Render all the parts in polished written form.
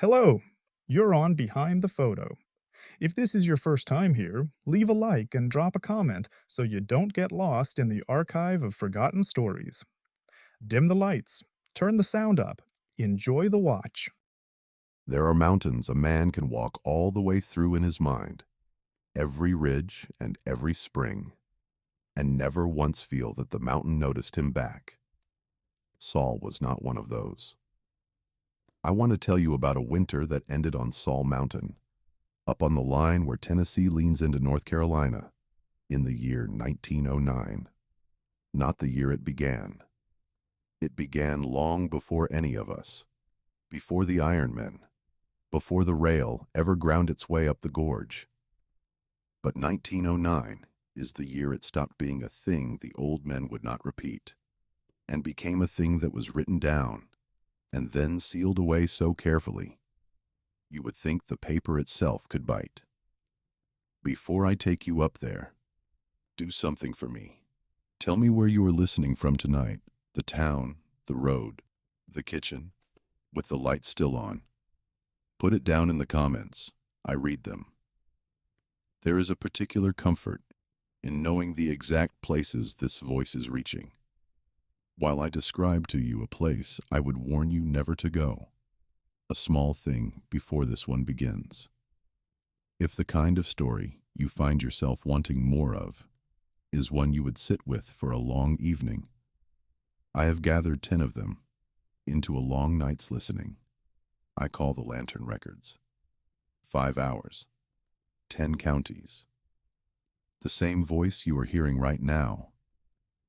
Hello, you're on Behind the Photo. If this is your first time here, leave a like and drop a comment so you don't get lost in the archive of forgotten stories. Dim the lights, turn the sound up, enjoy the watch. There are mountains a man can walk all the way through in his mind, every ridge and every spring, and never once feel that the mountain noticed him back. Saul was not one of those. I want to tell you about a winter that ended on Saul Mountain, up on the line where Tennessee leans into North Carolina, in the year 1909. Not the year it began. It began long before any of us, before the Iron Men, before the rail ever ground its way up the gorge. But 1909 is the year it stopped being a thing the old men would not repeat, and became a thing that was written down and then sealed away so carefully, you would think the paper itself could bite. Before I take you up there, do something for me. Tell me where you are listening from tonight, the town, the road, the kitchen, with the lights still on. Put it down in the comments. I read them. There is a particular comfort in knowing the exact places this voice is reaching. While I describe to you a place I would warn you never to go, a small thing before this one begins. If the kind of story you find yourself wanting more of is one you would sit with for a long evening, I have gathered 10 of them into a long night's listening. I call the Lantern Records. 5 hours, 10 counties. The same voice you are hearing right now,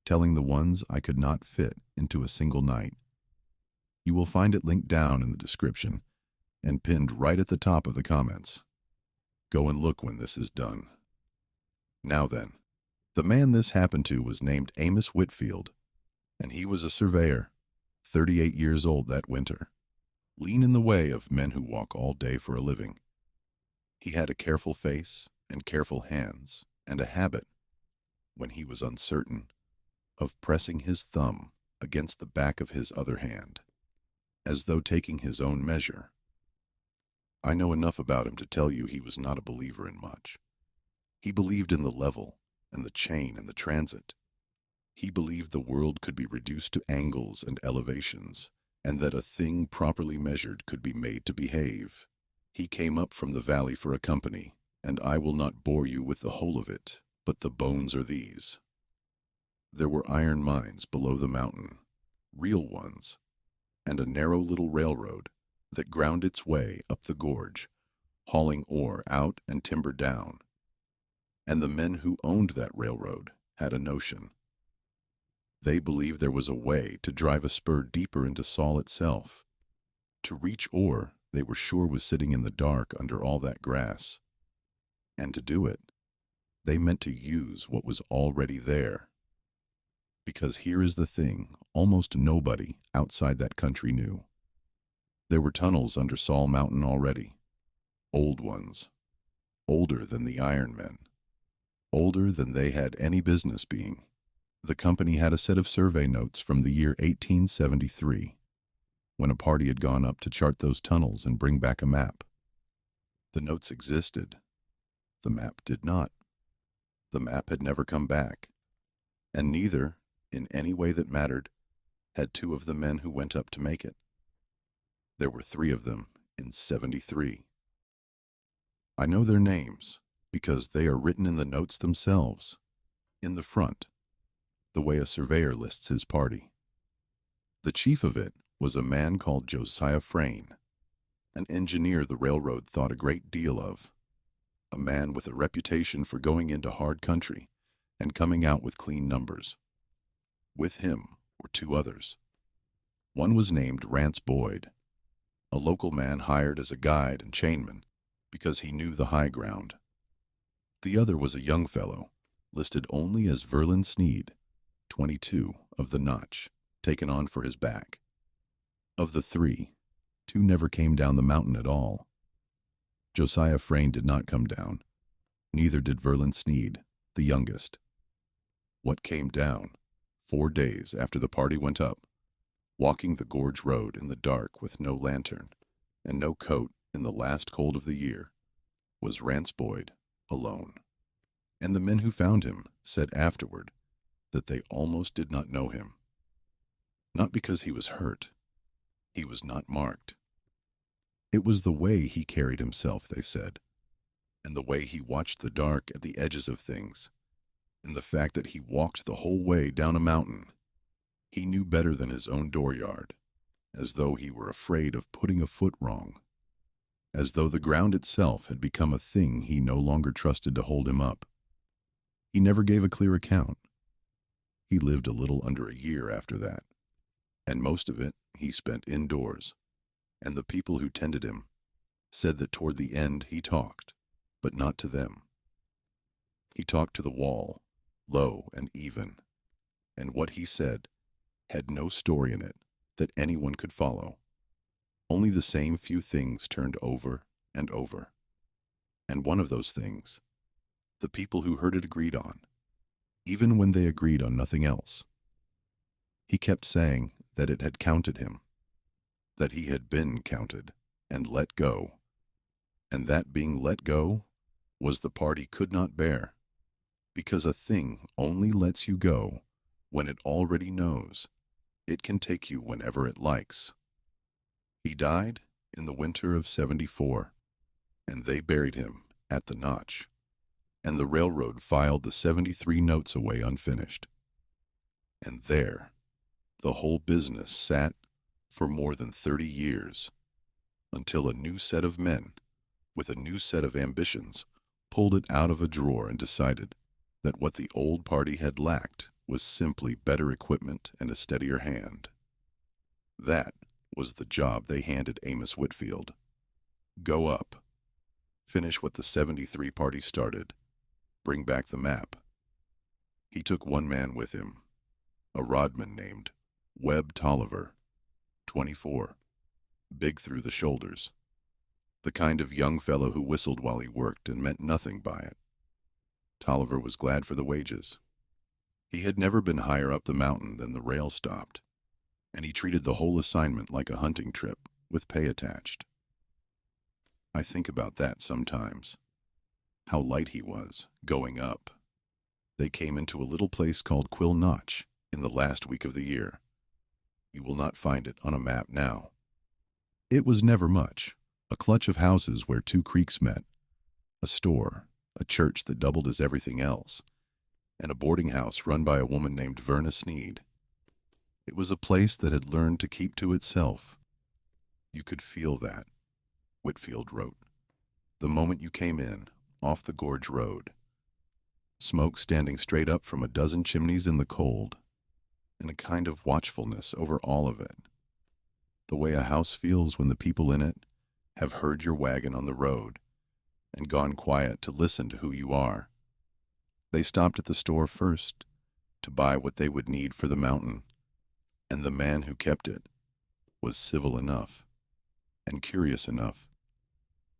telling the ones I could not fit into a single night. You will find it linked down in the description and pinned right at the top of the comments. Go and look when this is done. Now then, the man this happened to was named Amos Whitfield, and he was a surveyor, 38 years old that winter, lean in the way of men who walk all day for a living. He had a careful face and careful hands, and a habit, when he was uncertain, of pressing his thumb against the back of his other hand, as though taking his own measure. I know enough about him to tell you he was not a believer in much. He believed in the level and the chain and the transit. He believed the world could be reduced to angles and elevations, and that a thing properly measured could be made to behave. He came up from the valley for a company, and I will not bore you with the whole of it, but the bones are these. There were iron mines below the mountain, real ones, and a narrow little railroad that ground its way up the gorge, hauling ore out and timber down. And the men who owned that railroad had a notion. They believed there was a way to drive a spur deeper into Saul itself. To reach ore they were sure was sitting in the dark under all that grass. And to do it, they meant to use what was already there. Because here is the thing almost nobody outside that country knew. There were tunnels under Saul Mountain already. Old ones. Older than the Iron Men. Older than they had any business being. The company had a set of survey notes from the year 1873, when a party had gone up to chart those tunnels and bring back a map. The notes existed. The map did not. The map had never come back, and neither, in any way that mattered, had 2 of the men who went up to make it. There were 3 of them in 73. I know their names because they are written in the notes themselves, in the front, the way a surveyor lists his party. The chief of it was a man called Asa Penland, an engineer the railroad thought a great deal of, a man with a reputation for going into hard country and coming out with clean numbers. With him were 2 others. One was named Rance Boyd, a local man hired as a guide and chainman because he knew the high ground. The other was a young fellow, listed only as Verlin Sneed, 22, of the Notch, taken on for his back. Of the 3, 2 never came down the mountain at all. Josiah Frayne did not come down. Neither did Verlin Sneed, the youngest. What came down, 4 days after the party went up, walking the gorge road in the dark with no lantern, and no coat in the last cold of the year, was Rance Boyd alone. And the men who found him said afterward that they almost did not know him. Not because he was hurt. He was not marked. It was the way he carried himself, they said, and the way he watched the dark at the edges of things, and the fact that he walked the whole way down a mountain. He knew better than his own dooryard, as though he were afraid of putting a foot wrong, as though the ground itself had become a thing he no longer trusted to hold him up. He never gave a clear account. He lived a little under a year after that, and most of it he spent indoors, and the people who tended him said that toward the end he talked, but not to them. He talked to the wall, low and even, and what he said had no story in it that anyone could follow. Only the same few things turned over and over. And one of those things, the people who heard it agreed on, even when they agreed on nothing else. He kept saying that it had counted him, that he had been counted and let go, and that being let go was the part he could not bear, because a thing only lets you go when it already knows it can take you whenever it likes. He died in the winter of '74, and they buried him at the Notch, and the railroad filed the 73 notes away unfinished. And there, the whole business sat for more than 30 years, until a new set of men, with a new set of ambitions, pulled it out of a drawer and decided that what the old party had lacked was simply better equipment and a steadier hand. That was the job they handed Amos Whitfield. Go up. Finish what the '73 party started. Bring back the map. He took one man with him, a rodman named Webb Tolliver, 24, big through the shoulders, the kind of young fellow who whistled while he worked and meant nothing by it. Tolliver was glad for the wages. He had never been higher up the mountain than the rail stopped, and he treated the whole assignment like a hunting trip with pay attached. I think about that sometimes, how light he was, going up. They came into a little place called Quill Notch in the last week of the year. You will not find it on a map now. It was never much, a clutch of houses where two creeks met, a store, a church that doubled as everything else, and a boarding house run by a woman named Verna Sneed. It was a place that had learned to keep to itself. You could feel that, Whitfield wrote, the moment you came in, off the gorge road. Smoke standing straight up from a dozen chimneys in the cold, and a kind of watchfulness over all of it. The way a house feels when the people in it have heard your wagon on the road and gone quiet to listen to who you are. They stopped at the store first to buy what they would need for the mountain, and the man who kept it was civil enough and curious enough,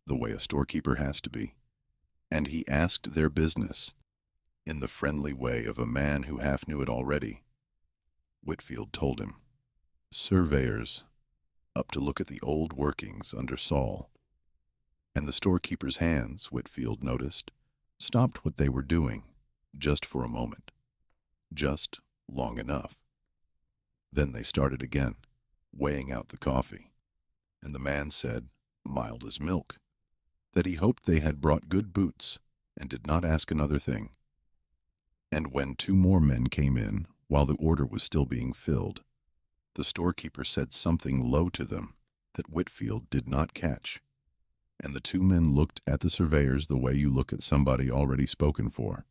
the way a storekeeper has to be, and he asked their business in the friendly way of a man who half knew it already. Whitfield told him, surveyors, up to look at the old workings under Saul. And the storekeeper's hands, Whitfield noticed, stopped what they were doing, just for a moment, just long enough. Then they started again, weighing out the coffee, and the man said, mild as milk, that he hoped they had brought good boots and did not ask another thing. And when two more men came in while the order was still being filled, the storekeeper said something low to them that Whitfield did not catch, and the two men looked at the surveyors the way you look at somebody already spoken for,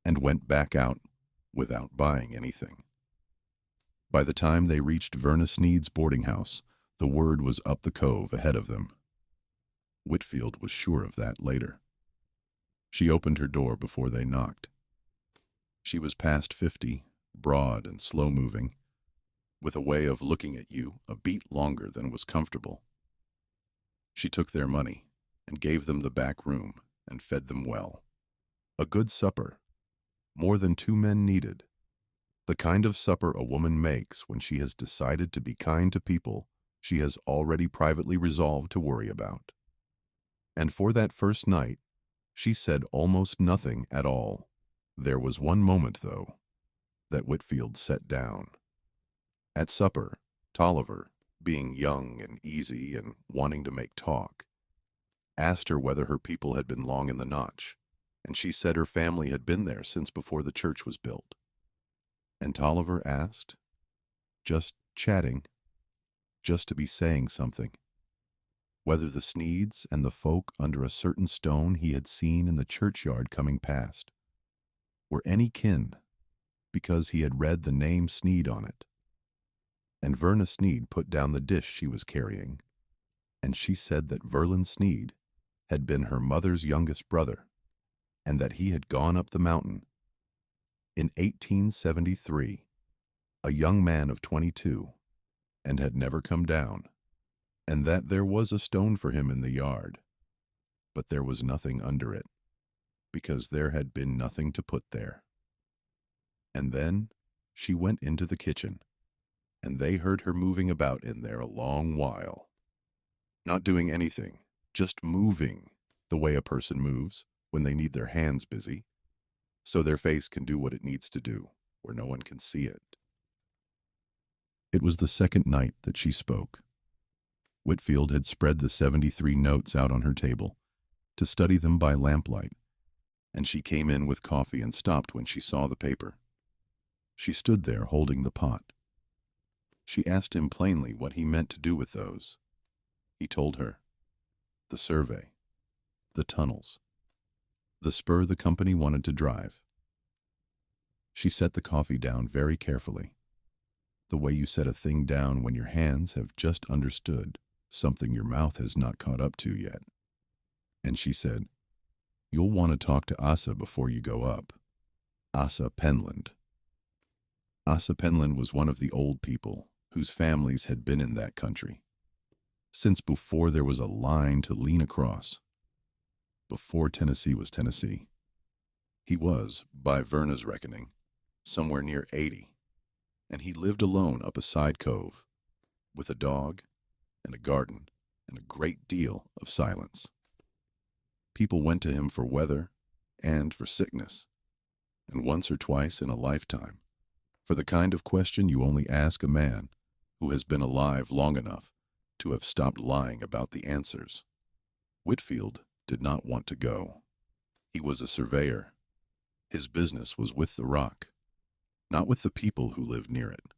and went back out without buying anything. By the time they reached Verna Sneed's boarding house, the word was up the cove ahead of them. Whitfield was sure of that later. She opened her door before they knocked. She was past 50, broad and slow-moving, with a way of looking at you a beat longer than was comfortable. She took their money and gave them the back room and fed them well. A good supper, more than two men needed, the kind of supper a woman makes when she has decided to be kind to people she has already privately resolved to worry about. And for that first night, she said almost nothing at all. There was one moment, though, that Whitfield set down. At supper, Tolliver, being young and easy and wanting to make talk, asked her whether her people had been long in the Notch, and she said her family had been there since before the church was built. And Tolliver asked, just chatting, just to be saying something, whether the Sneeds and the folk under a certain stone he had seen in the churchyard coming past were any kin, because he had read the name Sneed on it. And Verna Sneed put down the dish she was carrying, and she said that Verlin Sneed had been her mother's youngest brother, and that he had gone up the mountain in 1873, a young man of 22, and had never come down, and that there was a stone for him in the yard, but there was nothing under it, because there had been nothing to put there. And then she went into the kitchen, and they heard her moving about in there a long while. Not doing anything, just moving the way a person moves when they need their hands busy, so their face can do what it needs to do, where no one can see it. It was the second night that she spoke. Whitfield had spread the 73 notes out on her table to study them by lamplight, and she came in with coffee and stopped when she saw the paper. She stood there holding the pot. She asked him plainly what he meant to do with those. He told her. The survey. The tunnels. The spur the company wanted to drive. She set the coffee down very carefully, the way you set a thing down when your hands have just understood something your mouth has not caught up to yet. And she said, "You'll want to talk to Asa before you go up. Asa Penland." Asa Penland was one of the old people whose families had been in that country since before there was a line to lean across, before Tennessee was Tennessee. He was, by Verna's reckoning, somewhere near 80, and he lived alone up a side cove, with a dog and a garden and a great deal of silence. People went to him for weather and for sickness, and once or twice in a lifetime, for the kind of question you only ask a man who has been alive long enough to have stopped lying about the answers. Whitfield did not want to go. He was a surveyor. His business was with the rock, not with the people who lived near it.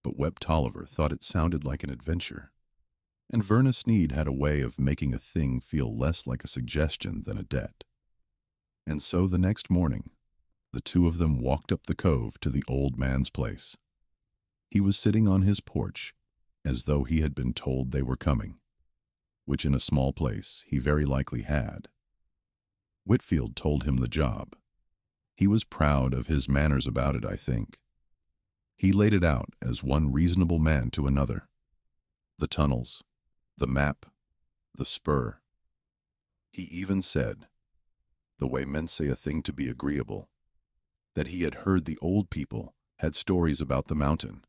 But Webb Tolliver thought it sounded like an adventure, and Verna Sneed had a way of making a thing feel less like a suggestion than a debt. And so the next morning, the two of them walked up the cove to the old man's place. He was sitting on his porch, as though he had been told they were coming, which in a small place he very likely had. Whitfield told him the job. He was proud of his manners about it, I think. He laid it out as one reasonable man to another. The tunnels, the map, the spur. He even said, the way men say a thing to be agreeable, that he had heard the old people had stories about the mountain,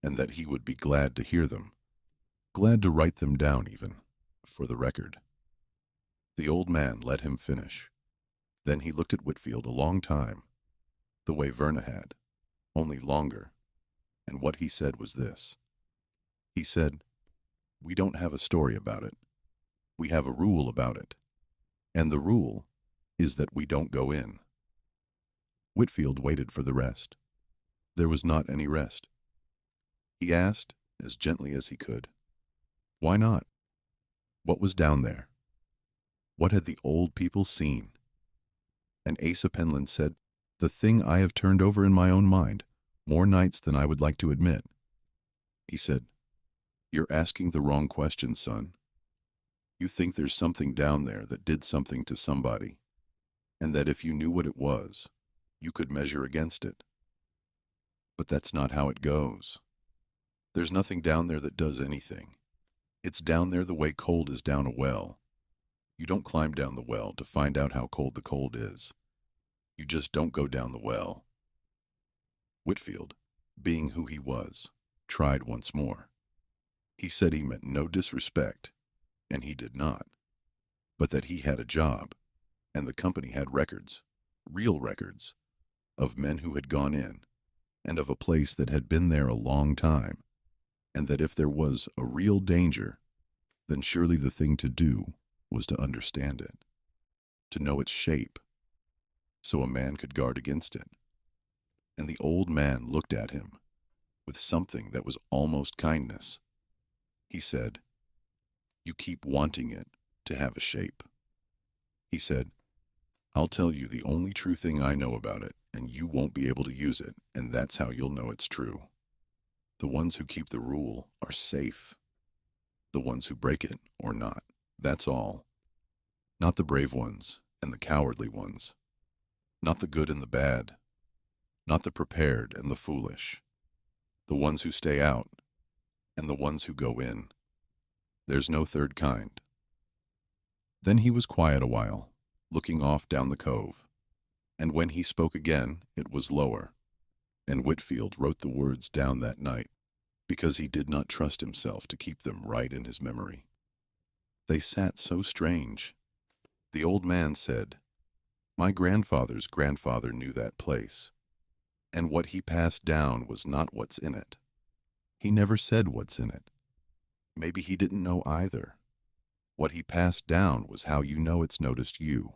and that he would be glad to hear them, glad to write them down even, for the record. The old man let him finish. Then he looked at Whitfield a long time, the way Verna had, only longer, and what he said was this. He said, "We don't have a story about it. We have a rule about it, and the rule is that we don't go in." Whitfield waited for the rest. There was not any rest. He asked, as gently as he could, why not? What was down there? What had the old people seen? And Asa Penland said, "The thing I have turned over in my own mind, more nights than I would like to admit." He said, "You're asking the wrong question, son. You think there's something down there that did something to somebody, and that if you knew what it was, you could measure against it. But that's not how it goes. There's nothing down there that does anything. It's down there the way cold is down a well. You don't climb down the well to find out how cold the cold is. You just don't go down the well." Whitfield, being who he was, tried once more. He said he meant no disrespect, and he did not, but that he had a job, and the company had records, real records, of men who had gone in, and of a place that had been there a long time, and that if there was a real danger, then surely the thing to do was to understand it, to know its shape, so a man could guard against it. And the old man looked at him with something that was almost kindness. He said, "You keep wanting it to have a shape." He said, "I'll tell you the only true thing I know about it, and you won't be able to use it, and that's how you'll know it's true. The ones who keep the rule are safe. The ones who break it or not, that's all. Not the brave ones and the cowardly ones. Not the good and the bad. Not the prepared and the foolish. The ones who stay out and the ones who go in. There's no third kind." Then he was quiet a while, looking off down the cove, and when he spoke again, it was lower, and Whitfield wrote the words down that night, because he did not trust himself to keep them right in his memory. They sat so strange. The old man said, "My grandfather's grandfather knew that place, and what he passed down was not what's in it. He never said what's in it. Maybe he didn't know either. What he passed down was how you know it's noticed you.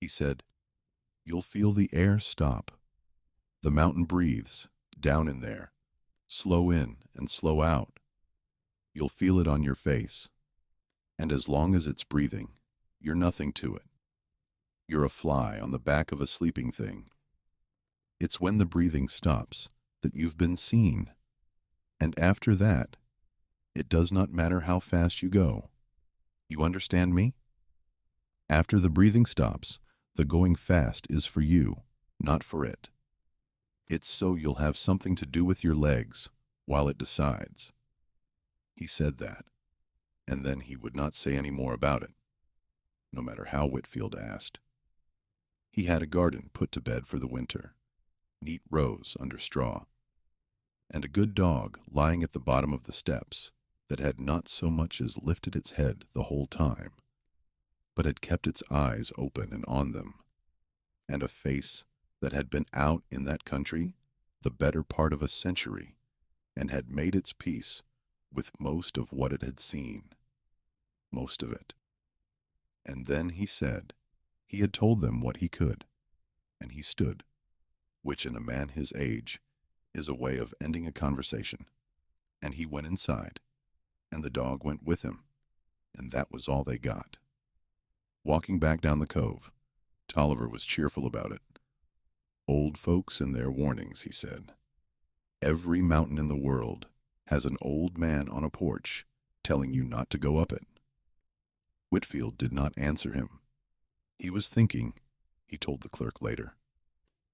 He said, you'll feel the air stop. The mountain breathes, down in there, slow in and slow out. You'll feel it on your face. And as long as it's breathing, you're nothing to it. You're a fly on the back of a sleeping thing. It's when the breathing stops that you've been seen. And after that, it does not matter how fast you go. You understand me? After the breathing stops, the going fast is for you, not for it. It's so you'll have something to do with your legs while it decides." He said that, and then he would not say any more about it, no matter how Whitfield asked. He had a garden put to bed for the winter, neat rows under straw, and a good dog lying at the bottom of the steps that had not so much as lifted its head the whole time, but had kept its eyes open and on them, and a face that had been out in that country the better part of a century, and had made its peace with most of what it had seen, most of it. And then he said he had told them what he could, and he stood, which in a man his age is a way of ending a conversation, and he went inside, and the dog went with him, and that was all they got. Walking back down the cove, Tolliver was cheerful about it. "Old folks and their warnings," he said. "Every mountain in the world has an old man on a porch telling you not to go up it." Whitfield did not answer him. He was thinking, he told the clerk later,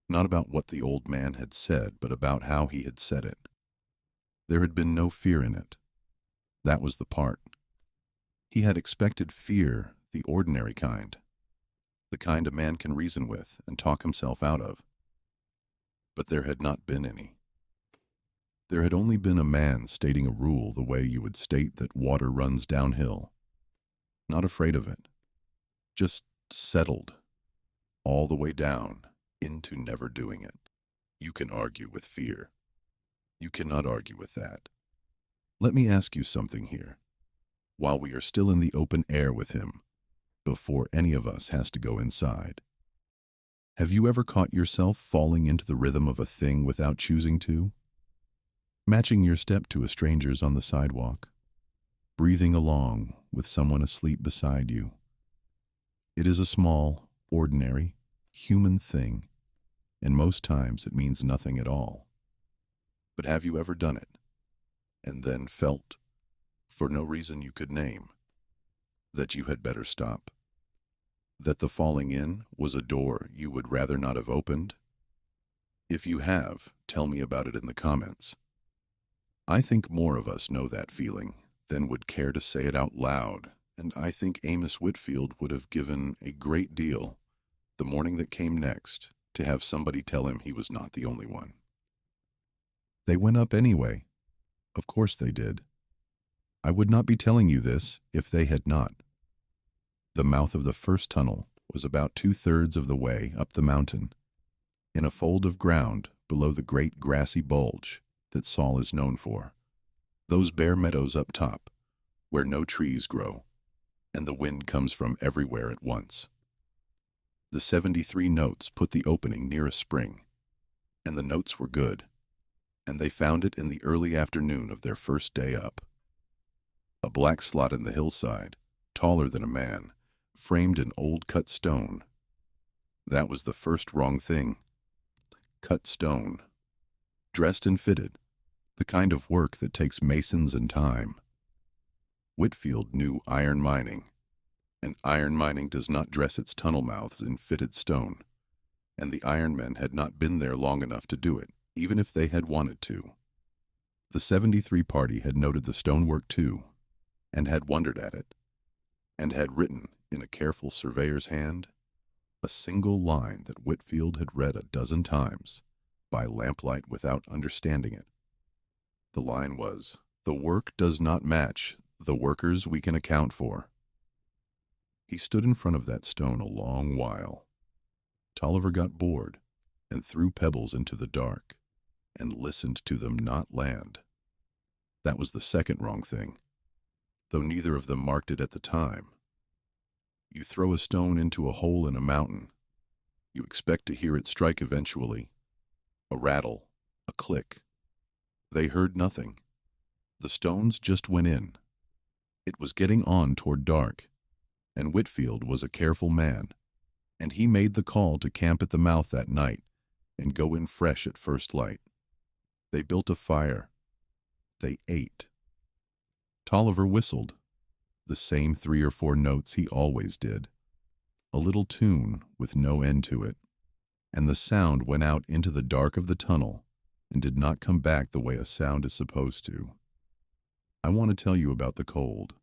not about what the old man had said, but about how he had said it. There had been no fear in it. That was the part. He had expected fear, the ordinary kind, the kind a man can reason with and talk himself out of. But there had not been any. There had only been a man stating a rule the way you would state that water runs downhill. Not afraid of it. Just settled, all the way down, into never doing it. You can argue with fear. You cannot argue with that. Let me ask you something here, while we are still in the open air with him, before any of us has to go inside. Have you ever caught yourself falling into the rhythm of a thing without choosing to? Matching your step to a stranger's on the sidewalk, breathing along with someone asleep beside you. It is a small, ordinary, human thing, and most times it means nothing at all. But have you ever done it, and then felt, for no reason you could name, that you had better stop? That the falling in was a door you would rather not have opened? If you have, tell me about it in the comments. I think more of us know that feeling than would care to say it out loud, and I think Amos Whitfield would have given a great deal the morning that came next to have somebody tell him he was not the only one. They went up anyway. Of course they did. I would not be telling you this if they had not. The mouth of the first tunnel was about 2/3 of the way up the mountain, in a fold of ground below the great grassy bulge that Saul is known for. Those bare meadows up top, where no trees grow, and the wind comes from everywhere at once. The 73 notes put the opening near a spring, and the notes were good, and they found it in the early afternoon of their first day up. A black slot in the hillside, taller than a man, framed in old cut stone. That was the first wrong thing. Cut stone. Dressed and fitted, the kind of work that takes masons and time. Whitfield knew iron mining, and iron mining does not dress its tunnel mouths in fitted stone, and the ironmen had not been there long enough to do it, even if they had wanted to. The 73 party had noted the stonework too, and had wondered at it, and had written, in a careful surveyor's hand, a single line that Whitfield had read a dozen times, by lamplight without understanding it. The line was, "The work does not match the workers we can account for." He stood in front of that stone a long while. Tolliver got bored and threw pebbles into the dark and listened to them not land. That was the second wrong thing, though neither of them marked it at the time. You throw a stone into a hole in a mountain. You expect to hear it strike eventually. A rattle, a click. They heard nothing. The stones just went in. It was getting on toward dark, and Whitfield was a careful man, and he made the call to camp at the mouth that night and go in fresh at first light. They built a fire. They ate. Tolliver whistled, the same 3 or 4 notes he always did, a little tune with no end to it, and the sound went out into the dark of the tunnel and did not come back the way a sound is supposed to. I want to tell you about the cold,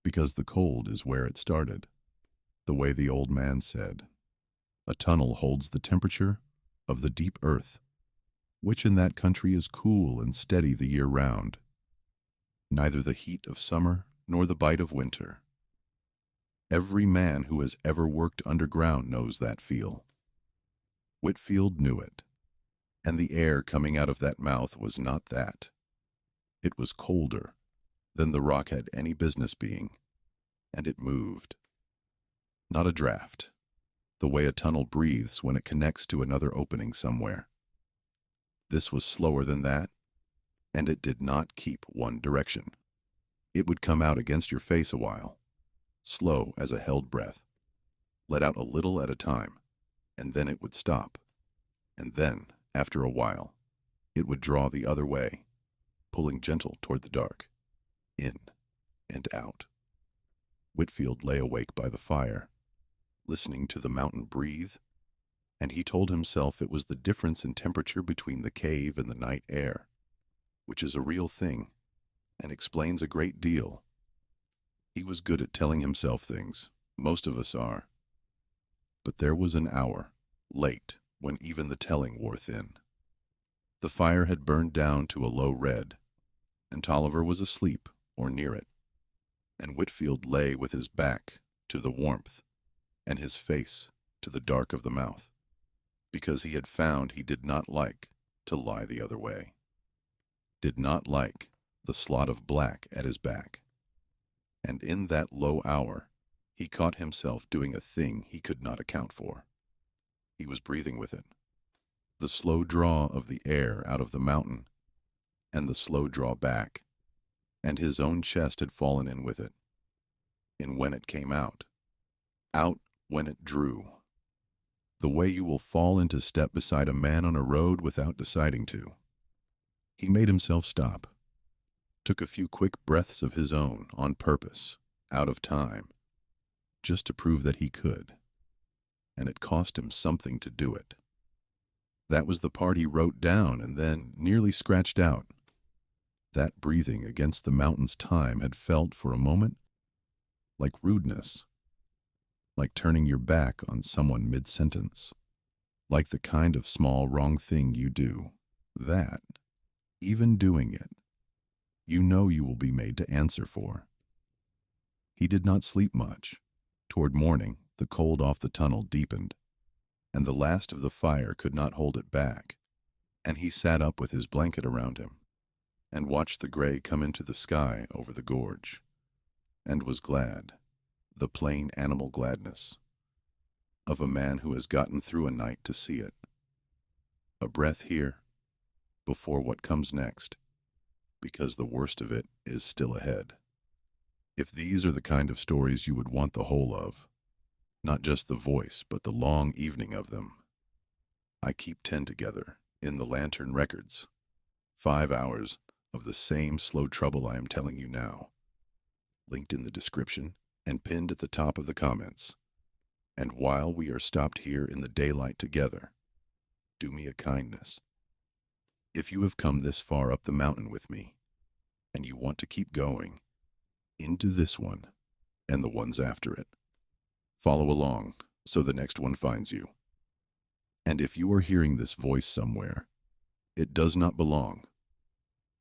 because the cold is where it started. The way the old man said, a tunnel holds the temperature of the deep earth, which in that country is cool and steady the year round, neither the heat of summer nor the bite of winter. Every man who has ever worked underground knows that feel. Whitfield knew it, and the air coming out of that mouth was not that. It was colder than the rock had any business being, and it moved. Not a draft, the way a tunnel breathes when it connects to another opening somewhere. This was slower than that, and it did not keep one direction. It would come out against your face a while, slow as a held breath, let out a little at a time, and then it would stop. And then, after a while, it would draw the other way, pulling gentle toward the dark, in and out. Whitfield lay awake by the fire, listening to the mountain breathe, and he told himself it was the difference in temperature between the cave and the night air, which is a real thing and explains a great deal. He was good at telling himself things, most of us are. But there was an hour, late, when even the telling wore thin. The fire had burned down to a low red, and Tolliver was asleep or near it, and Whitfield lay with his back to the warmth and his face to the dark of the mouth, because he had found he did not like to lie the other way, did not like the slot of black at his back. And in that low hour, he caught himself doing a thing he could not account for. He was breathing with it. The slow draw of the air out of the mountain, and the slow draw back, and his own chest had fallen in with it. In when it came out when it drew. The way you will fall into step beside a man on a road without deciding to. He made himself stop, took a few quick breaths of his own on purpose, out of time, just to prove that he could, and it cost him something to do it. That was the part he wrote down and then nearly scratched out. That breathing against the mountain's time had felt for a moment like rudeness, like turning your back on someone mid-sentence, like the kind of small wrong thing you do, that, even doing it, you know you will be made to answer for. He did not sleep much. Toward morning, the cold off the tunnel deepened, and the last of the fire could not hold it back, and he sat up with his blanket around him, and watched the gray come into the sky over the gorge, and was glad, the plain animal gladness, of a man who has gotten through a night to see it. A breath here, before what comes next, because the worst of it is still ahead. If these are the kind of stories you would want the whole of, not just the voice, but the long evening of them, I keep 10 together in the Lantern Records. 5 hours of the same slow trouble I am telling you now, linked in the description and pinned at the top of the comments. And while we are stopped here in the daylight together, do me a kindness. If you have come this far up the mountain with me, and you want to keep going, into this one and the ones after it, follow along so the next one finds you. And if you are hearing this voice somewhere, it does not belong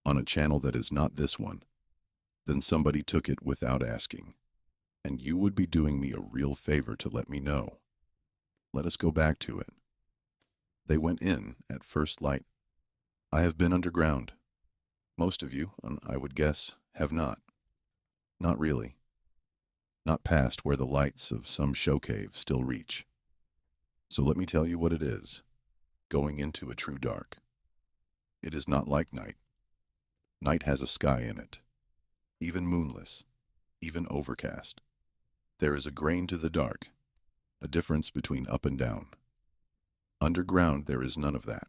on a channel that is not this one, then somebody took it without asking, and you would be doing me a real favor to let me know. Let us go back to it. They went in at first light. I have been underground. Most of you, I would guess, have not. Not really. Not past where the lights of some show cave still reach. So let me tell you what it is, going into a true dark. It is not like night. Night has a sky in it, even moonless, even overcast. There is a grain to the dark, a difference between up and down. Underground there is none of that.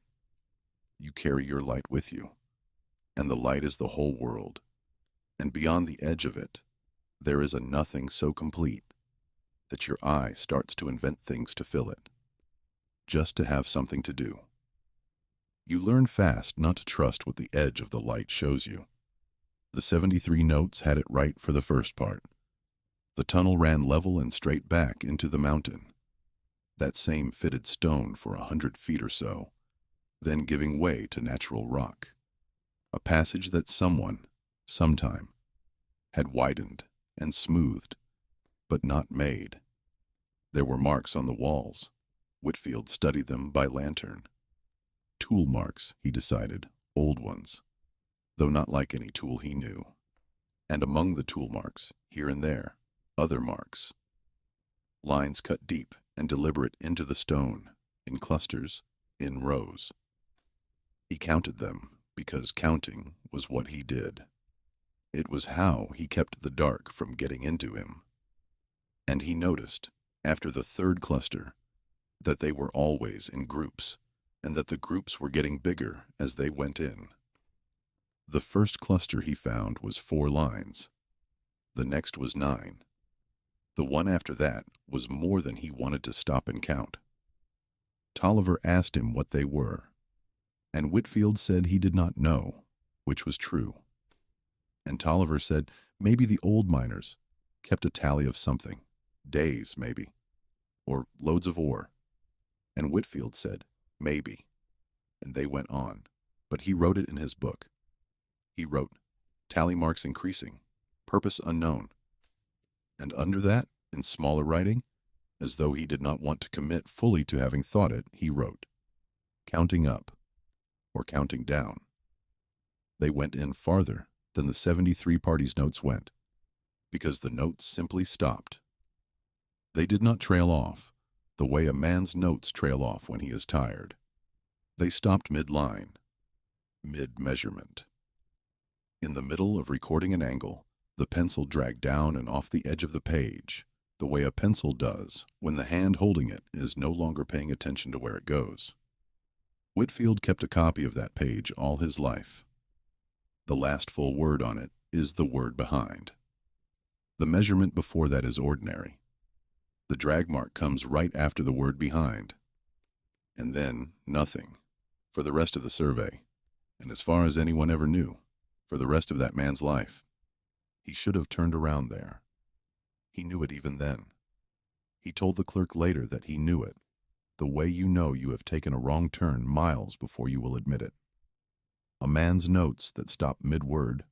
You carry your light with you, and the light is the whole world. And beyond the edge of it, there is a nothing so complete that your eye starts to invent things to fill it, just to have something to do. You learn fast not to trust what the edge of the light shows you. The 73 notes had it right for the first part. The tunnel ran level and straight back into the mountain. That same fitted stone for 100 feet or so, then giving way to natural rock. A passage that someone, sometime, had widened and smoothed, but not made. There were marks on the walls. Whitfield studied them by lantern. Tool marks, he decided, old ones, though not like any tool he knew. And among the tool marks, here and there, other marks. Lines cut deep and deliberate into the stone, in clusters, in rows. He counted them, because counting was what he did. It was how he kept the dark from getting into him. And he noticed, after the third cluster, that they were always in groups, and that the groups were getting bigger as they went in. The first cluster he found was 4 lines. The next was 9. The one after that was more than he wanted to stop and count. Tolliver asked him what they were, and Whitfield said he did not know, which was true. And Tolliver said maybe the old miners kept a tally of something, days maybe, or loads of ore. And Whitfield said, maybe. And they went on, but he wrote it in his book. He wrote, tally marks increasing, purpose unknown. And under that, in smaller writing, as though he did not want to commit fully to having thought it, he wrote, counting up, or counting down. They went in farther than the 73 parties' notes went, because the notes simply stopped. They did not trail off, the way a man's notes trail off when he is tired. They stopped mid-line, mid-measurement. In the middle of recording an angle, the pencil dragged down and off the edge of the page, the way a pencil does when the hand holding it is no longer paying attention to where it goes. Whitfield kept a copy of that page all his life. The last full word on it is the word behind. The measurement before that is ordinary. The drag mark comes right after the word behind. And then nothing, for the rest of the survey, and as far as anyone ever knew, for the rest of that man's life. He should have turned around there. He knew it even then. He told the clerk later that he knew it, the way you know you have taken a wrong turn miles before you will admit it. A man's notes that stop mid-word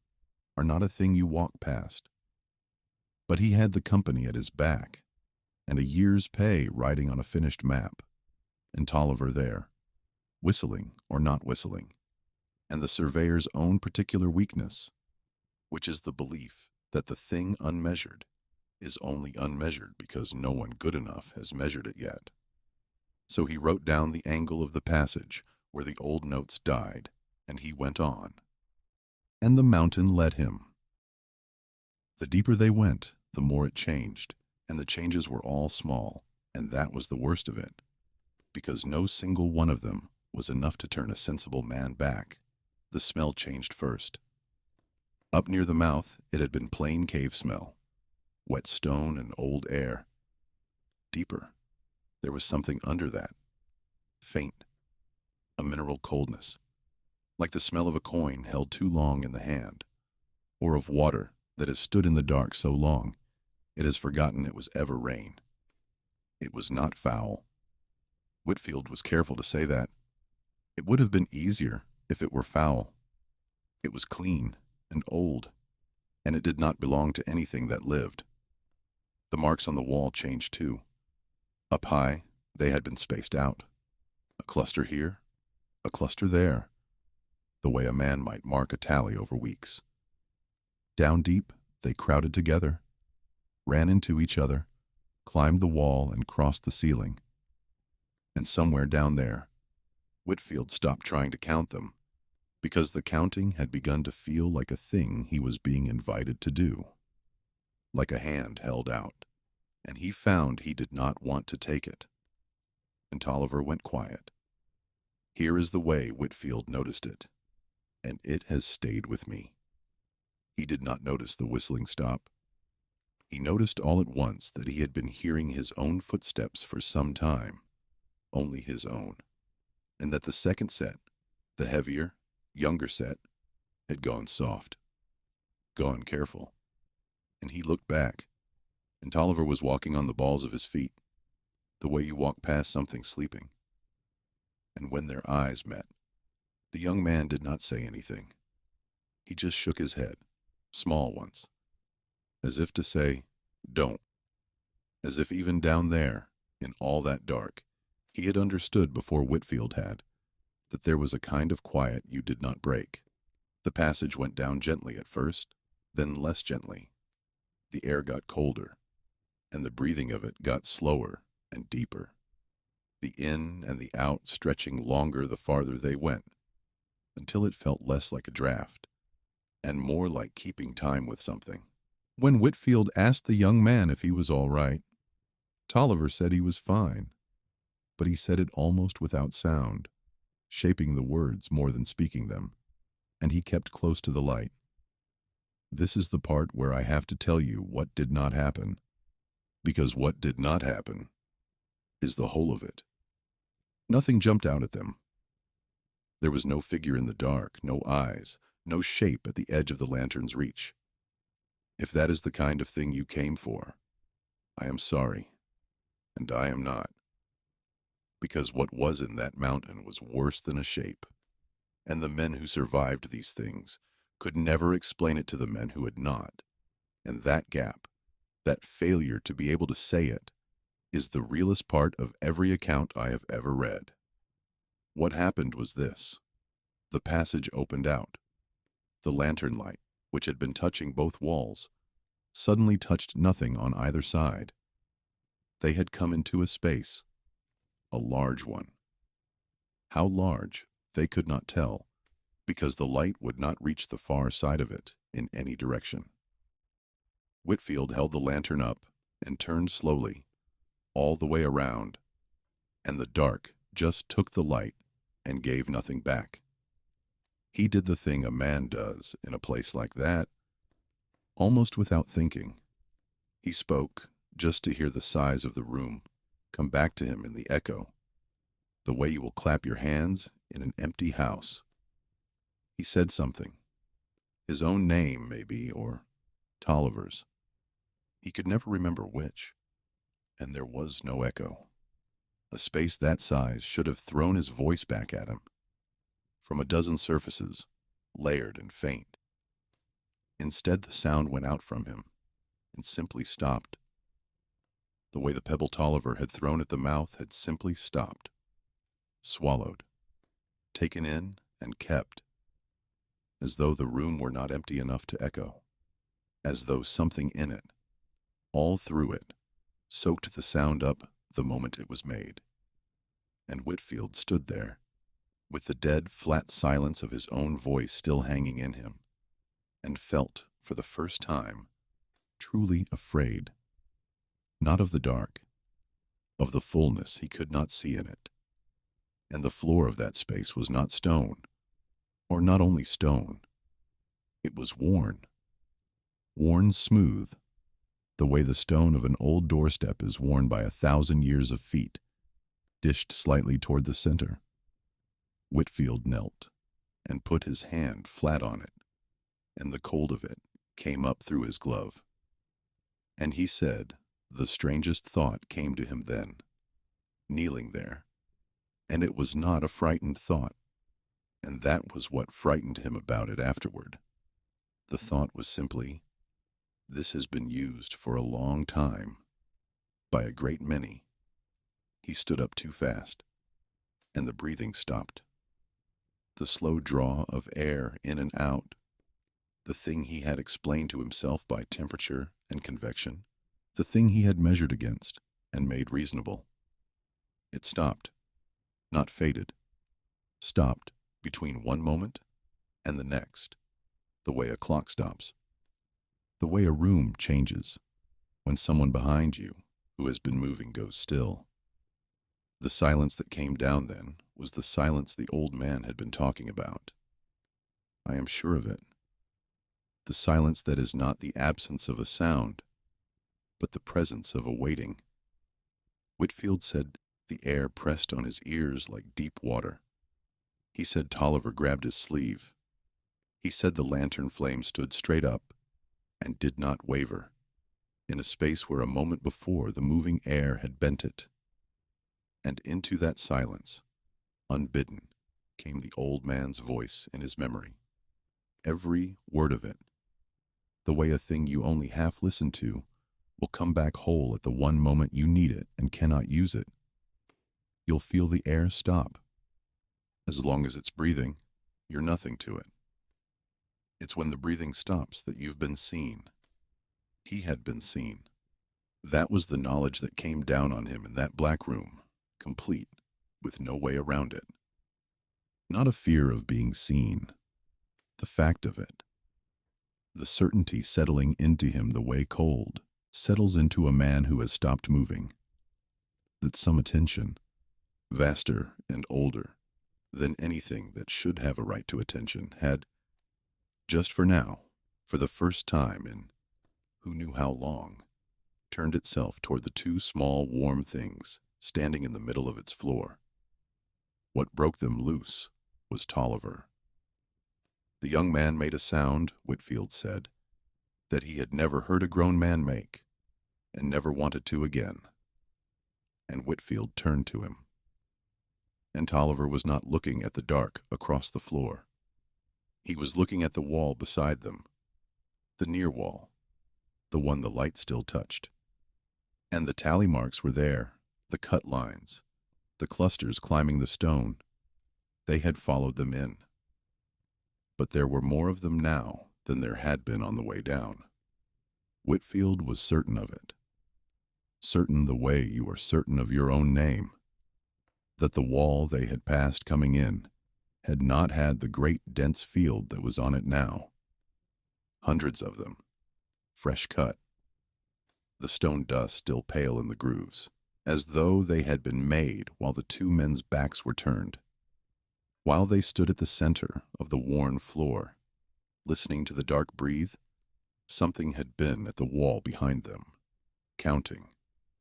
are not a thing you walk past. But he had the company at his back, and a year's pay riding on a finished map, and Tolliver there, whistling or not whistling, and the surveyor's own particular weakness, which is the belief that the thing unmeasured is only unmeasured because no one good enough has measured it yet. So he wrote down the angle of the passage where the old notes died, and he went on. And the mountain led him. The deeper they went, the more it changed, and the changes were all small, and that was the worst of it, because no single one of them was enough to turn a sensible man back. The smell changed first. Up near the mouth, it had been plain cave smell, wet stone and old air. Deeper, there was something under that, faint, a mineral coldness, like the smell of a coin held too long in the hand, or of water that has stood in the dark so long it has forgotten it was ever rain. It was not foul. Whitfield was careful to say that. It would have been easier if it were foul. It was clean and old, and it did not belong to anything that lived. The marks on the wall changed too. Up high, they had been spaced out. A cluster here, a cluster there, the way a man might mark a tally over weeks. Down deep, they crowded together, ran into each other, climbed the wall and crossed the ceiling. And somewhere down there, Whitfield stopped trying to count them, because the counting had begun to feel like a thing he was being invited to do, like a hand held out, and he found he did not want to take it. And Tolliver went quiet. Here is the way Whitfield noticed it, and it has stayed with me. He did not notice the whistling stop. He noticed all at once that he had been hearing his own footsteps for some time, only his own, and that the second set, the heavier, younger set, had gone soft, gone careful. And he looked back, and Tolliver was walking on the balls of his feet, the way you walk past something sleeping. And when their eyes met, the young man did not say anything. He just shook his head, small ones, as if to say, don't. As if even down there, in all that dark, he had understood before Whitfield had, that there was a kind of quiet you did not break. The passage went down gently at first, then less gently. The air got colder, and the breathing of it got slower and deeper. The in and the out stretching longer the farther they went, until it felt less like a draft, and more like keeping time with something. When Whitfield asked the young man if he was all right, Tolliver said he was fine, but he said it almost without sound, shaping the words more than speaking them, and he kept close to the light. This is the part where I have to tell you what did not happen, because what did not happen is the whole of it. Nothing jumped out at them. There was no figure in the dark, no eyes, no shape at the edge of the lantern's reach. If that is the kind of thing you came for, I am sorry, and I am not. Because what was in that mountain was worse than a shape, and the men who survived these things could never explain it to the men who had not. And that gap, that failure to be able to say it, is the realest part of every account I have ever read. What happened was this. The passage opened out. The lantern light, which had been touching both walls, suddenly touched nothing on either side. They had come into a space, a large one. How large, they could not tell, because the light would not reach the far side of it in any direction. Whitfield held the lantern up and turned slowly, all the way around, and the dark just took the light and gave nothing back. He did the thing a man does in a place like that, almost without thinking. He spoke just to hear the size of the room come back to him in the echo, the way you will clap your hands in an empty house. He said something, his own name maybe, or Tolliver's. He could never remember which, and there was no echo. A space that size should have thrown his voice back at him, from a dozen surfaces, layered and faint. Instead, the sound went out from him and simply stopped. The way the pebble Tolliver had thrown at the mouth had simply stopped, swallowed, taken in, and kept, as though the room were not empty enough to echo, as though something in it, all through it, soaked the sound up the moment it was made. And Whitfield stood there, with the dead, flat silence of his own voice still hanging in him, and felt, for the first time, truly afraid, not of the dark, of the fullness he could not see in it. And the floor of that space was not stone, or not only stone, it was worn smooth, the way the stone of an old doorstep is worn by 1,000 years of feet, dished slightly toward the center. Whitfield knelt and put his hand flat on it, and the cold of it came up through his glove. And he said, the strangest thought came to him then, kneeling there, and it was not a frightened thought, and that was what frightened him about it afterward. The thought was simply, this has been used for a long time, by a great many. He stood up too fast, and the breathing stopped. The slow draw of air in and out, the thing he had explained to himself by temperature and convection, the thing he had measured against and made reasonable. It stopped, not faded, stopped between one moment and the next, the way a clock stops, the way a room changes when someone behind you who has been moving goes still. The silence that came down then was the silence the old man had been talking about. I am sure of it. The silence that is not the absence of a sound, but the presence of a waiting. Whitfield said the air pressed on his ears like deep water. He said Tolliver grabbed his sleeve. He said the lantern flame stood straight up and did not waver, in a space where a moment before the moving air had bent it. And into that silence, unbidden, came the old man's voice in his memory. Every word of it, the way a thing you only half listen to will come back whole at the one moment you need it and cannot use it. You'll feel the air stop. As long as it's breathing, you're nothing to it. It's when the breathing stops that you've been seen. He had been seen. That was the knowledge that came down on him in that black room, complete, with no way around it. Not a fear of being seen, the fact of it. The certainty settling into him the way cold settles into a man who has stopped moving. That some attention, vaster and older than anything that should have a right to attention, had, just for now, for the first time in who knew how long, turned itself toward the two small warm things standing in the middle of its floor. What broke them loose was Tolliver. The young man made a sound, Whitfield said, that he had never heard a grown man make, and never wanted to again. And Whitfield turned to him. And Tolliver was not looking at the dark across the floor. He was looking at the wall beside them, the near wall, the one the light still touched. And the tally marks were there, the cut lines, the clusters climbing the stone. They had followed them in. But there were more of them now than there had been on the way down. Whitfield was certain of it. Certain the way you are certain of your own name. That the wall they had passed coming in had not had the great dense field that was on it now. Hundreds of them, fresh cut. The stone dust still pale in the grooves, as though they had been made while the two men's backs were turned. While they stood at the center of the worn floor, listening to the dark breathe, something had been at the wall behind them, counting.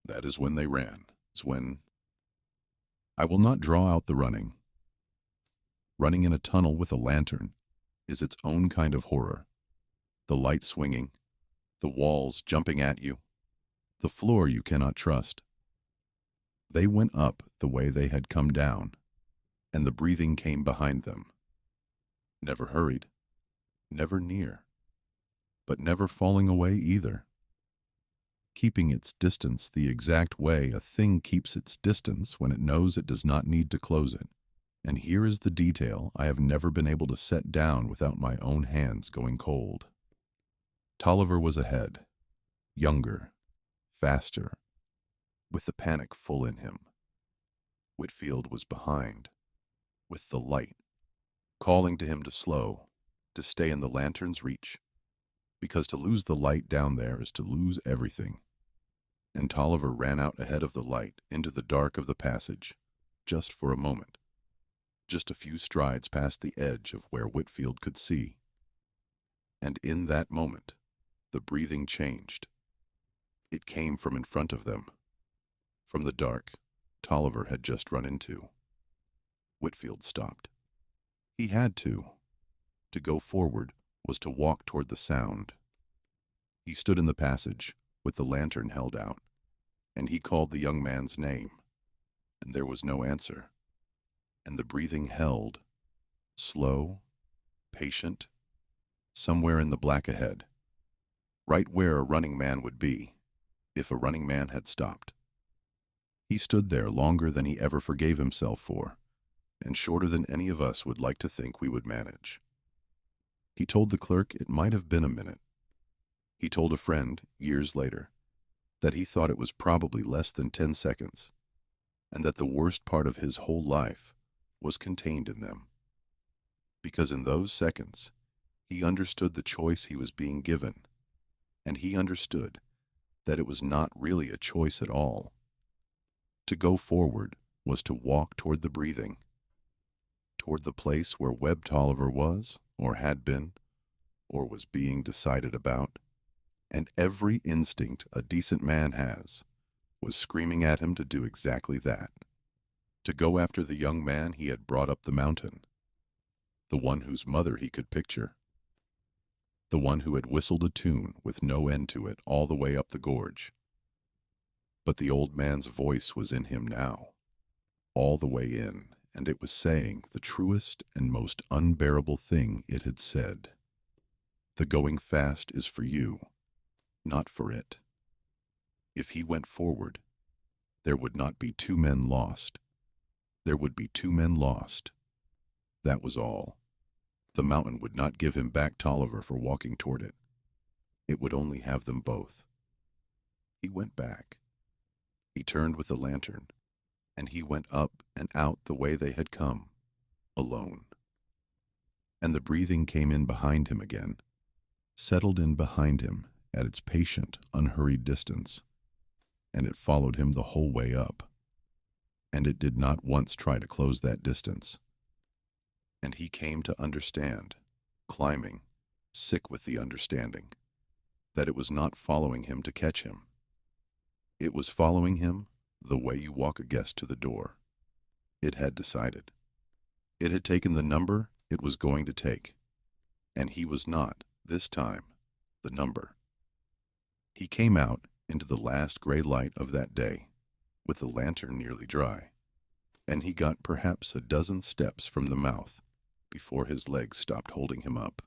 That is when they ran, is when... I will not draw out the running. Running in a tunnel with a lantern is its own kind of horror. The light swinging, the walls jumping at you, the floor you cannot trust. They went up the way they had come down, and the breathing came behind them. Never hurried, never near. but never falling away either. Keeping its distance the exact way a thing keeps its distance when it knows it does not need to close it. And here is the detail I have never been able to set down without my own hands going cold. Tolliver was ahead, younger, faster, with the panic full in him. Whitfield was behind, with the light, calling to him to slow, to stay in the lantern's reach, because to lose the light down there is to lose everything. And Tolliver ran out ahead of the light into the dark of the passage, just for a moment, just a few strides past the edge of where Whitfield could see. And in that moment, the breathing changed. It came from in front of them, from the dark Tolliver had just run into. Whitfield stopped. He had to. To go forward was to walk toward the sound. He stood in the passage, with the lantern held out, and he called the young man's name, and there was no answer. And the breathing held, slow, patient, somewhere in the black ahead, right where a running man would be, if a running man had stopped. He stood there longer than he ever forgave himself for, and shorter than any of us would like to think we would manage. He told the clerk it might have been a minute. He told a friend, years later, that he thought it was probably less than 10 seconds, and that the worst part of his whole life was contained in them. Because in those seconds, he understood the choice he was being given, and he understood that it was not really a choice at all. To go forward was to walk toward the breathing, toward the place where Webb Tolliver was, or had been, or was being decided about, and every instinct a decent man has was screaming at him to do exactly that, to go after the young man he had brought up the mountain, the one whose mother he could picture, the one who had whistled a tune with no end to it all the way up the gorge. But the old man's voice was in him now, all the way in, and it was saying the truest and most unbearable thing it had said. The going fast is for you, not for it. If he went forward, there would not be 2 men lost. There would be 2 men lost. That was all. The mountain would not give him back Tolliver for walking toward it. It would only have them both. He went back. He turned with the lantern, and he went up and out the way they had come, alone. And the breathing came in behind him again, settled in behind him at its patient, unhurried distance, and it followed him the whole way up. And it did not once try to close that distance. And he came to understand, climbing, sick with the understanding, that it was not following him to catch him. It was following him the way you walk a guest to the door. It had decided. It had taken the number it was going to take, and he was not, this time, the number. He came out into the last gray light of that day, with the lantern nearly dry, and he got perhaps a dozen steps from the mouth before his legs stopped holding him up.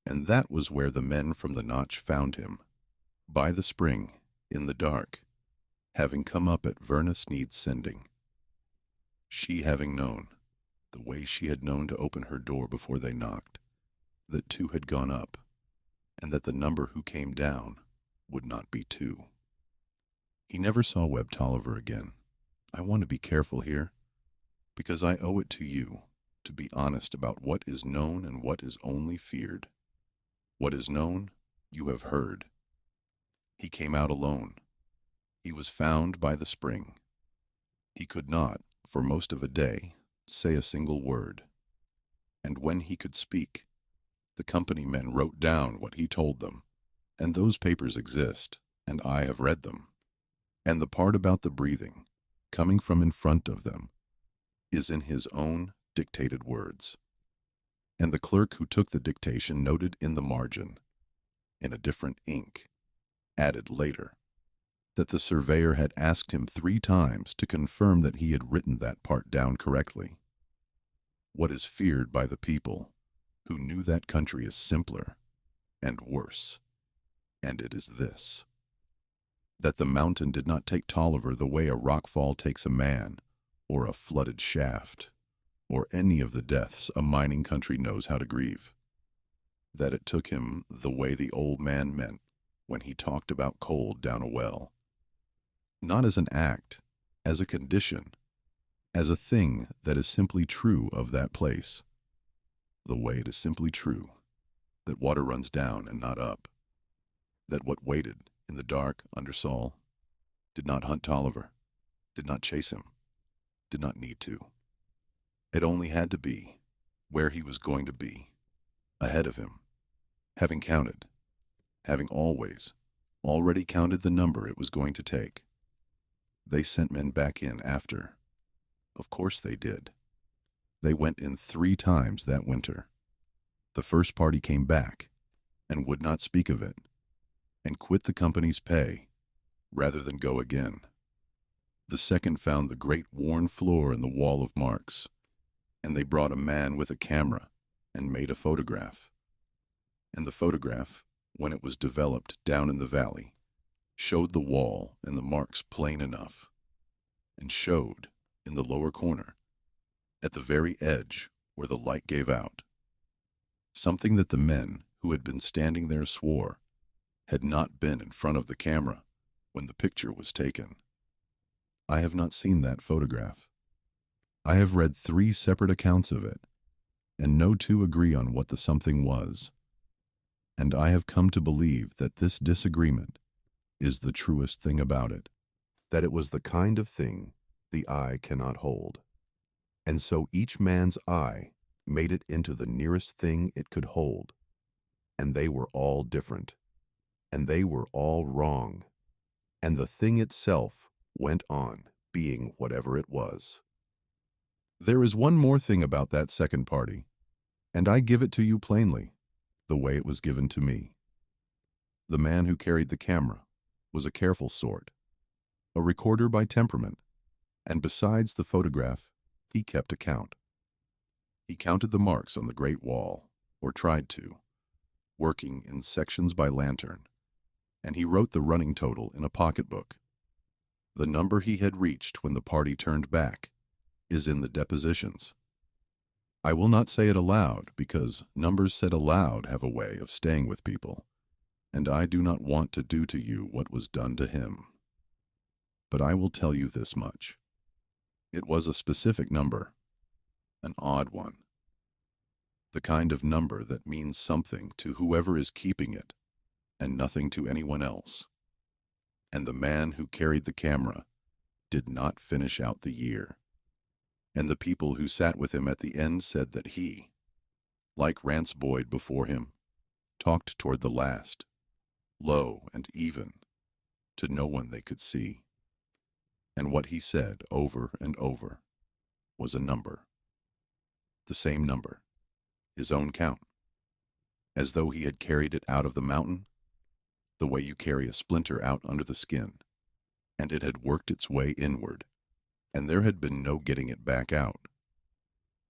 And that was where the men from the notch found him, by the spring, in the dark, having come up at Verna Sneed's sending. She having known, the way she had known to open her door before they knocked, that 2 had gone up, and that the number who came down would not be 2. He never saw Webb Tolliver again. I want to be careful here, because I owe it to you to be honest about what is known and what is only feared. What is known, you have heard. He came out alone. He was found by the spring. He could not, for most of a day, say a single word. And when he could speak, the company men wrote down what he told them, and those papers exist, and I have read them. And the part about the breathing, coming from in front of them, is in his own dictated words. And the clerk who took the dictation noted in the margin, in a different ink, added later, that the surveyor had asked him 3 times to confirm that he had written that part down correctly. What is feared by the people, who knew that country is simpler, and worse. And it is this: that the mountain did not take Tolliver the way a rockfall takes a man, or a flooded shaft, or any of the deaths a mining country knows how to grieve. That it took him the way the old man meant when he talked about cold down a well. Not as an act, as a condition, as a thing that is simply true of that place. The way it is simply true that water runs down and not up. That what waited in the dark under Saul did not hunt Tolliver, did not chase him, did not need to. It only had to be where he was going to be, ahead of him, having counted, having already counted the number it was going to take. They sent men back in after. Of course they did. They went in 3 times that winter. The first party came back and would not speak of it, and quit the company's pay rather than go again. The second found the great worn floor and the wall of marks, and they brought a man with a camera and made a photograph. And the photograph, when it was developed down in the valley, showed the wall and the marks plain enough, and showed, in the lower corner, at the very edge where the light gave out, something that the men who had been standing there swore had not been in front of the camera when the picture was taken. I have not seen that photograph. I have read 3 separate accounts of it, and no 2 agree on what the something was. And I have come to believe that this disagreement is the truest thing about it, that it was the kind of thing the eye cannot hold. And so each man's eye made it into the nearest thing it could hold, and they were all different, and they were all wrong, and the thing itself went on being whatever it was. There is one more thing about that second party, and I give it to you plainly, the way it was given to me. The man who carried the camera was a careful sort, a recorder by temperament, and besides the photograph, he kept account. He counted the marks on the great wall, or tried to, working in sections by lantern, and he wrote the running total in a pocketbook. The number he had reached when the party turned back is in the depositions. I will not say it aloud, because numbers said aloud have a way of staying with people, and I do not want to do to you what was done to him. But I will tell you this much. It was a specific number, an odd one. The kind of number that means something to whoever is keeping it, and nothing to anyone else. And the man who carried the camera did not finish out the year. And the people who sat with him at the end said that he, like Rance Boyd before him, talked toward the last, low and even, to no one they could see. And what he said over and over was a number. The same number, his own count, as though he had carried it out of the mountain, the way you carry a splinter out under the skin, and it had worked its way inward, and there had been no getting it back out.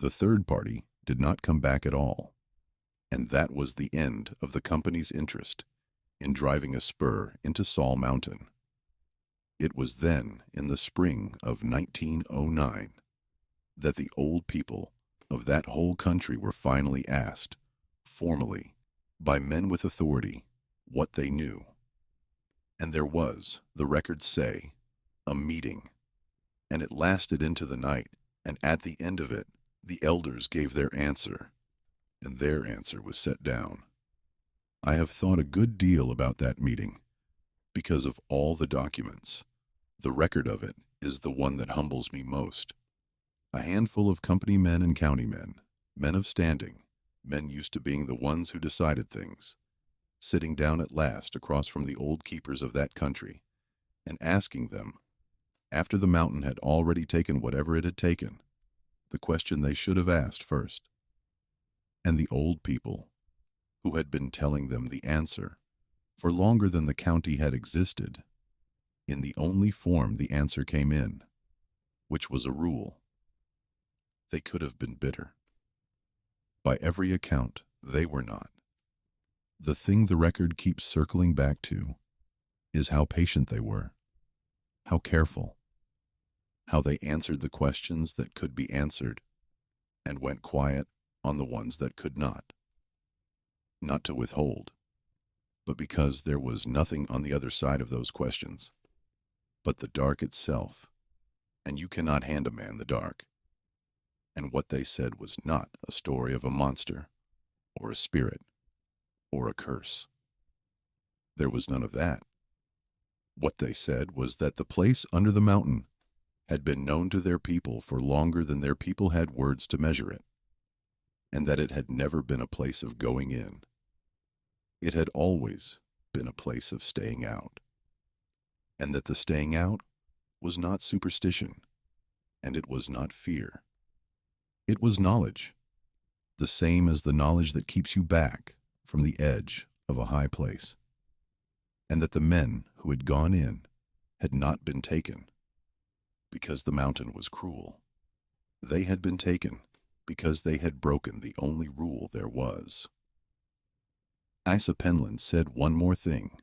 The third party did not come back at all, and that was the end of the company's interest in driving a spur into Saul Mountain. It was then, in the spring of 1909, that the old people of that whole country were finally asked, formally, by men with authority, what they knew. And there was, the records say, a meeting, and it lasted into the night, and at the end of it, the elders gave their answer, and their answer was set down. I have thought a good deal about that meeting, because of all the documents. The record of it is the one that humbles me most. A handful of company men and county men, men of standing, men used to being the ones who decided things, sitting down at last across from the old keepers of that country, and asking them, after the mountain had already taken whatever it had taken, the question they should have asked first. And the old people, who had been telling them the answer for longer than the county had existed, in the only form the answer came in, which was a rule. They could have been bitter. By every account, they were not. The thing the record keeps circling back to is how patient they were, how careful, how they answered the questions that could be answered and went quiet on the ones that could not. Not to withhold, but because there was nothing on the other side of those questions, but the dark itself, and you cannot hand a man the dark. And what they said was not a story of a monster, or a spirit, or a curse. There was none of that. What they said was that the place under the mountain had been known to their people for longer than their people had words to measure it, and that it had never been a place of going in. It had always been a place of staying out, and that the staying out was not superstition, and it was not fear. It was knowledge, the same as the knowledge that keeps you back from the edge of a high place, and that the men who had gone in had not been taken because the mountain was cruel. They had been taken because they had broken the only rule there was. Asa Penland said one more thing,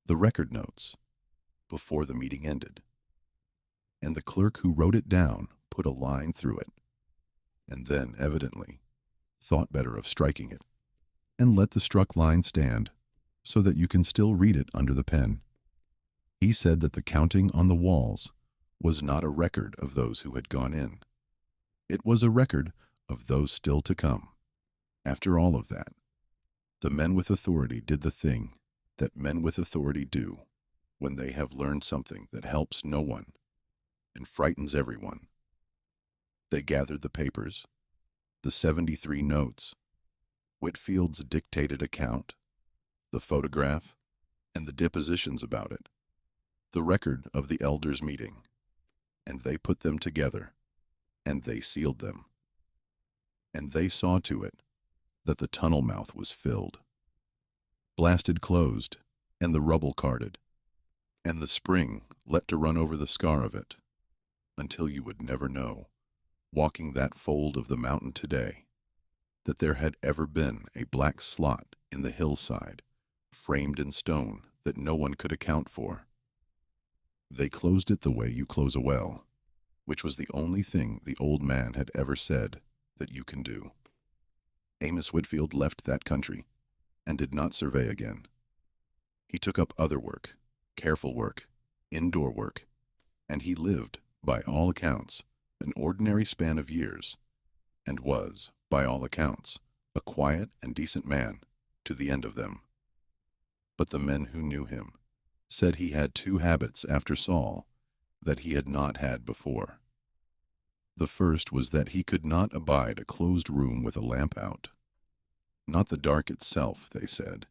the record notes, before the meeting ended, and the clerk who wrote it down put a line through it, and then, evidently, thought better of striking it, and let the struck line stand so that you can still read it under the pen. He said that the counting on the walls was not a record of those who had gone in. It was a record of those still to come. After all of that, the men with authority did the thing that men with authority do when they have learned something that helps no one and frightens everyone. They gathered the papers, the 73 notes, Whitfield's dictated account, the photograph, and the depositions about it, the record of the elders' meeting, and they put them together, and they sealed them. And they saw to it that the tunnel mouth was filled, blasted closed, and the rubble carted, and the spring let to run over the scar of it, until you would never know, walking that fold of the mountain today, that there had ever been a black slot in the hillside, framed in stone that no one could account for. They closed it the way you close a well, which was the only thing the old man had ever said that you can do. Amos Whitfield left that country and did not survey again. He took up other work, careful work, indoor work, and he lived, by all accounts, an ordinary span of years, and was, by all accounts, a quiet and decent man to the end of them. But the men who knew him said he had two habits after Saul that he had not had before. The first was that he could not abide a closed room with a lamp out. Not the dark itself, they said.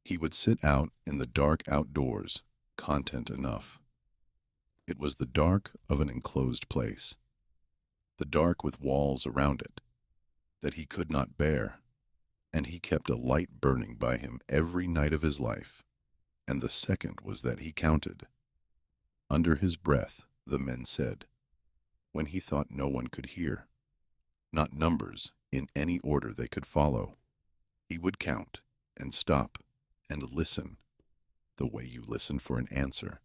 He would sit out in the dark outdoors, content enough. It was the dark of an enclosed place, the dark with walls around it, that he could not bear, and he kept a light burning by him every night of his life. And the second was that he counted. Under his breath, the men said, when he thought no one could hear, not numbers in any order they could follow. He would count and stop and listen, the way you listen for an answer,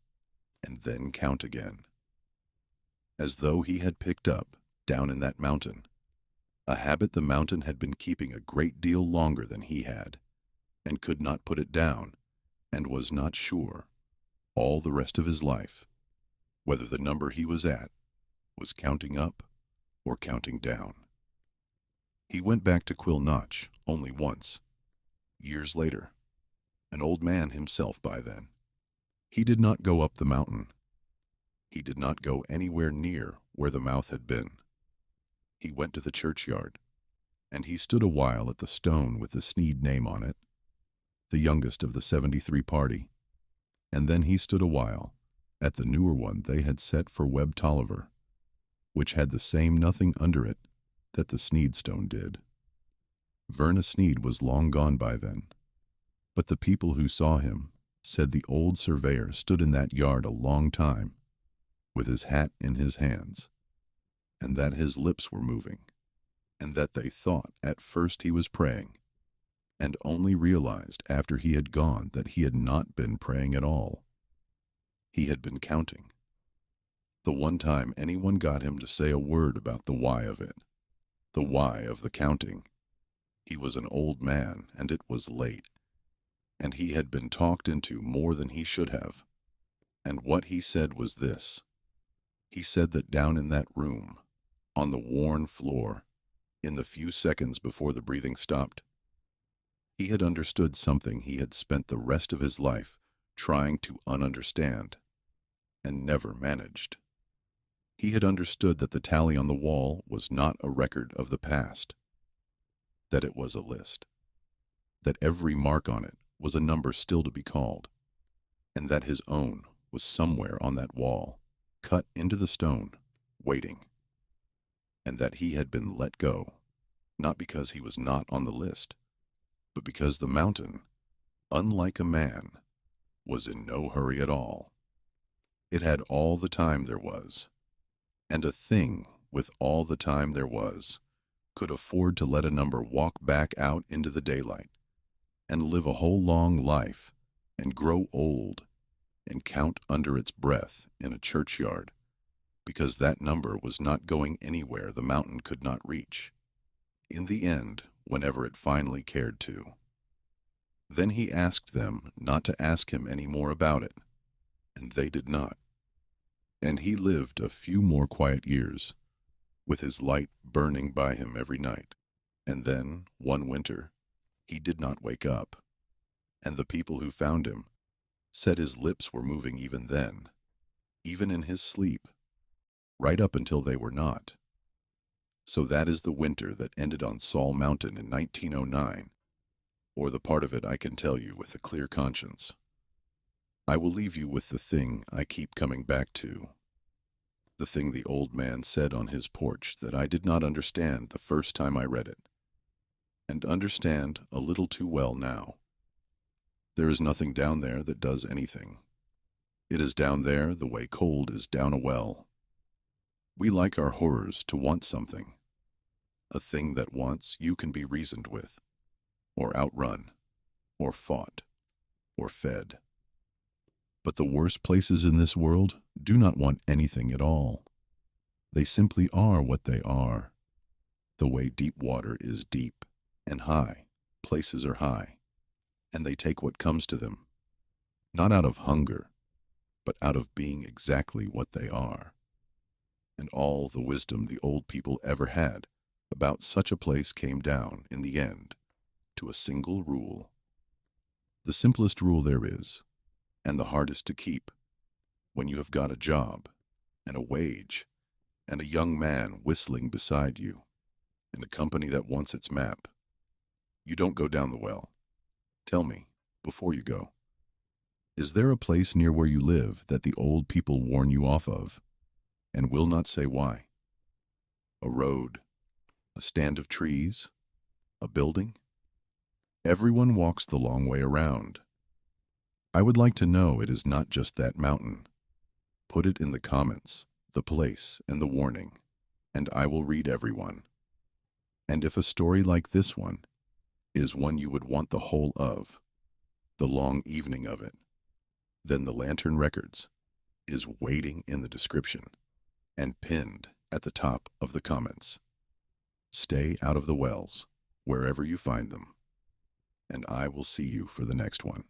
and then count again. As though he had picked up, down in that mountain, a habit the mountain had been keeping a great deal longer than he had, and could not put it down, and was not sure, all the rest of his life, whether the number he was at was counting up or counting down. He went back to Quill Notch only once, years later, an old man himself by then. He did not go up the mountain. He did not go anywhere near where the mouth had been. He went to the churchyard, and he stood a while at the stone with the Sneed name on it, the youngest of the 73 party, and then he stood a while at the newer one they had set for Webb Tolliver, which had the same nothing under it that the Sneed stone did. Verna Sneed was long gone by then, but the people who saw him said the old surveyor stood in that yard a long time, with his hat in his hands, and that his lips were moving, and that they thought at first he was praying, and only realized after he had gone that he had not been praying at all. He had been counting. The one time anyone got him to say a word about the why of it, the why of the counting. He was an old man, and it was late, and he had been talked into more than he should have. And what he said was this. He said that down in that room, on the worn floor, in the few seconds before the breathing stopped, he had understood something he had spent the rest of his life trying to ununderstand, and never managed. He had understood that the tally on the wall was not a record of the past, that it was a list, that every mark on it was a number still to be called, and that his own was somewhere on that wall, cut into the stone, waiting, and that he had been let go, not because he was not on the list, but because the mountain, unlike a man, was in no hurry at all. It had all the time there was, and a thing with all the time there was could afford to let a number walk back out into the daylight and live a whole long life and grow old and count under its breath in a churchyard, because that number was not going anywhere the mountain could not reach, in the end, whenever it finally cared to. Then he asked them not to ask him any more about it, and they did not. And he lived a few more quiet years, with his light burning by him every night. And then, one winter, he did not wake up, and the people who found him said his lips were moving even then, even in his sleep, right up until they were not. So that is the winter that ended on Saul Mountain in 1909, or the part of it I can tell you with a clear conscience. I will leave you with the thing I keep coming back to, the thing the old man said on his porch that I did not understand the first time I read it, and understand a little too well now. There is nothing down there that does anything. It is down there the way cold is down a well. We like our horrors to want something, a thing that wants you can be reasoned with, or outrun, or fought, or fed. But the worst places in this world do not want anything at all. They simply are what they are. The way deep water is deep and high, places are high, and they take what comes to them, not out of hunger, but out of being exactly what they are. And all the wisdom the old people ever had about such a place came down, in the end, to a single rule. The simplest rule there is, and the hardest to keep, when you have got a job, and a wage, and a young man whistling beside you, and a company that wants its map. You don't go down the well. Tell me, before you go, is there a place near where you live that the old people warn you off of, and will not say why? A road, a stand of trees, a building? Everyone walks the long way around. I would like to know it is not just that mountain. Put it in the comments, the place and the warning, and I will read everyone. And if a story like this one is one you would want the whole of, the long evening of it, then the Lantern Records is waiting in the description and pinned at the top of the comments. Stay out of the wells, wherever you find them, and I will see you for the next one.